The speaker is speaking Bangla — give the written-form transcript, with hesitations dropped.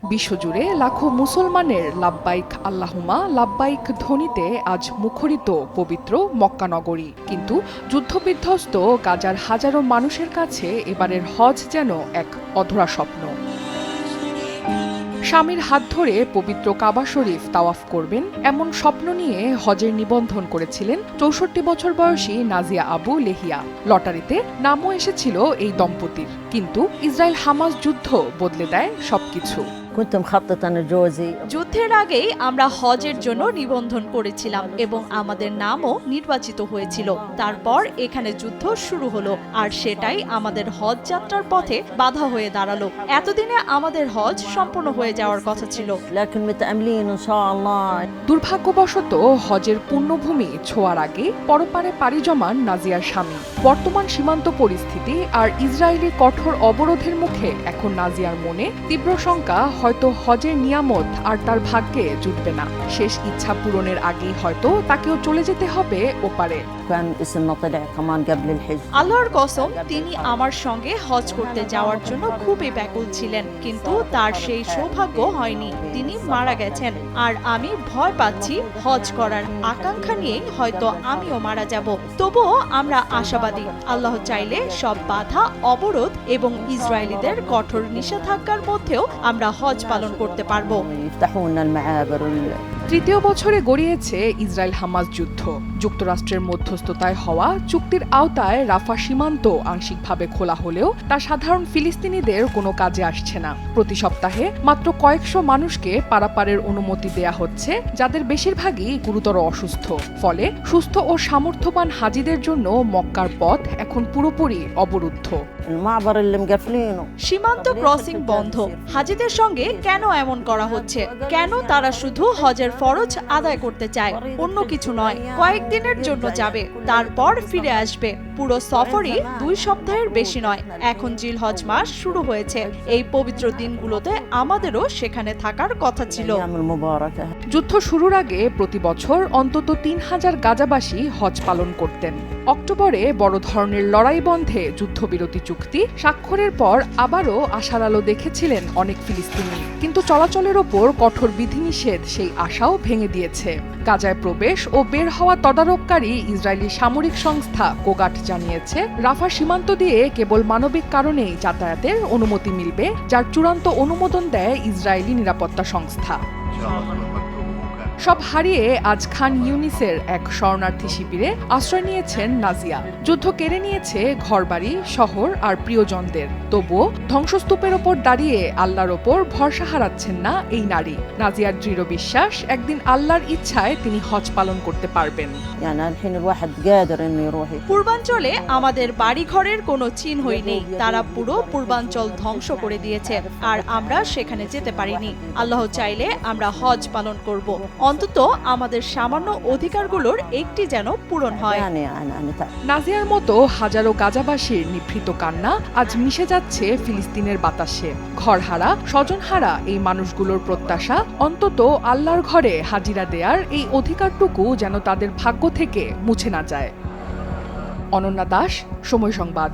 বিশ্বজুড়ে লাখো মুসলমানের লাব্বাইক আল্লাহুমা লাব্বাইক ধ্বনিতে আজ মুখরিত পবিত্র মক্কা নগরী। কিন্তু যুদ্ধবিধ্বস্ত গাজার হাজারো মানুষের কাছে এবারের হজ যেন এক অধরা স্বপ্ন। স্বামীর হাত ধরে পবিত্র কাবা শরীফ তাওয়াফ করবেন এমন স্বপ্ন নিয়ে হজের নিবন্ধন করেছিলেন ৬৪ বছর বয়সী নাজিয়া আবু লেহিয়া। লটারিতে নামও এসেছিল এই দম্পতির, কিন্তু ইসরায়েল হামাস যুদ্ধ বদলে দেয় সবকিছু। যুদ্ধের আগেই আমরা হজের জন্য নিবন্ধন করেছিলাম এবং আমাদের নামও নির্বাচিত হয়েছিল। তারপর এখানে যুদ্ধ শুরু হলো, আর সেটাই আমাদের হজ যাত্রার পথে বাধা হয়ে দাঁড়ালো। এতদিনে আমাদের হজ সম্পূর্ণ হয়ে যাওয়ার কথা ছিল। দুর্ভাগ্যবশত হজের পুণ্যভূমি ছোঁয়ার আগে পরপারে পাড়ি জমান নাজিয়ার স্বামী। বর্তমান সীমান্ত পরিস্থিতি আর ইসরায়েলি কঠোর অবরোধের মুখে এখন নাজিয়ার মনে তীব্র শঙ্কা, হয়তো হজের নিয়ামত আর তার ভাগ্যে জুটবে না। শেষ ইচ্ছা পূরণের আগেই হয়তো তাকেও চলে যেতে হবে ওপারে। আল্লাহর কসম, তিনি আমার সঙ্গে হজ করতে যাওয়ার জন্য খুবই ব্যাকুল ছিলেন, কিন্তু তার সেই সৌভাগ্য হয়নি। তিনি মারা গেছেন, আর আমি ভয় পাচ্ছি হজ করার আকাঙ্ক্ষা নিয়েই হয়তো আমিও মারা যাব। তবুও আমরা আশাবাদী, আল্লাহ চাইলে সব বাধা, অবরোধ এবং ইসরায়েলিদের কঠোর নিষেধাজ্ঞার মধ্যেও আমরা হজ পালন করতে পারবো। তৃতীয় বছরে গড়িয়েছে ইসরায়েল হামাস যুদ্ধ। যুক্তরাষ্ট্রের মধ্যস্থতায় হওয়া চুক্তির আওতায় রাফা সীমান্ত আংশিকভাবে খোলা হলেও তা সাধারণ ফিলিস্তিনিদের কোনো কাজে আসছে না। প্রতি সপ্তাহে মাত্র কয়েকশো মানুষকে পারাপারের অনুমতি দেয়া হচ্ছে, যাদের বেশিরভাগই গুরুতর অসুস্থ। ফলে সুস্থ ও সামর্থ্যবান হাজিদের জন্য মক্কার পথ এখন পুরোপুরি অবরুদ্ধ। সীমান্ত ক্রসিং বন্ধ। হাজিদের সঙ্গে কেন এমন করা হচ্ছে? কেন তারা শুধু হজের ফরজ আদায় করতে চায়, অন্য কিছু নয়? কয়েকদিনের জন্য যাবে, তারপর ফিরে আসবে। পুরো সফরই 2 সপ্তাহের বেশি নয়। এখন জিলহজ মাস শুরু হয়েছে। এই পবিত্র দিনগুলোতে আমাদেরও সেখানে থাকার কথা ছিল। যুদ্ধ শুরুর আগে প্রতি বছর অন্তত ৩,০০০ গাজাবাসী হজ পালন করতেন। অক্টোবরে বড় ধরনের লড়াই বন্ধে যুদ্ধবিরতি চুক্তি স্বাক্ষরের পর আবারও আশার আলো দেখেছিলেন অনেক ফিলিস্তিনি, কিন্তু চলাচলের ওপর কঠোর বিধিনিষেধ সেই আশাও ভেঙে দিয়েছে। গাজায় প্রবেশ ও বের হওয়া তদারককারী ইসরায়েলি সামরিক সংস্থা কোগাট জানিয়েছে, রাফা সীমান্ত দিয়ে কেবল মানবিক কারণেই যাতায়াতের অনুমতি মিলবে, যার চূড়ান্ত অনুমোদন দেয় ইসরায়েলি নিরাপত্তা সংস্থা। সব হারিয়ে আজ খান ইউনিসের এক শরণার্থী শিবিরে আশ্রয় নিয়েছেন নাজিয়া। যুদ্ধ কেড়ে নিয়েছে ঘরবাড়ি, শহর আর প্রিয়জনদের। তবুও ধ্বংসস্তূপের ওপর দাঁড়িয়ে আল্লাহর ওপর ভরসা হারাচ্ছেন না এই নারী। নাজিয়ার দৃঢ় বিশ্বাস, একদিন আল্লাহর ইচ্ছায় তিনি হজ পালন করতে পারবেন। পূর্বাঞ্চলে আমাদের বাড়িঘরের কোনো চিহ্নই নেই। তারা পুরো পূর্বাঞ্চল ধ্বংস করে দিয়েছে, আর আমরা সেখানে যেতে পারিনি। আল্লাহ চাইলে আমরা হজ পালন করব। অন্তত আমাদের সামান্য অধিকারগুলোর একটি যেন পূরণ হয়। নাজিয়ার মতো হাজারো গাজাবাসীর নিভৃত কান্না আজ মিশে যাচ্ছে ফিলিস্তিনের বাতাসে। ঘরহারা, স্বজনহারা এই মানুষগুলোর প্রত্যাশা, অন্তত আল্লাহর ঘরে হাজিরা দেয়ার এই অধিকারটুকু যেন তাদের ভাগ্য থেকে মুছে না যায়। অনন্যা দাস, সময় সংবাদ।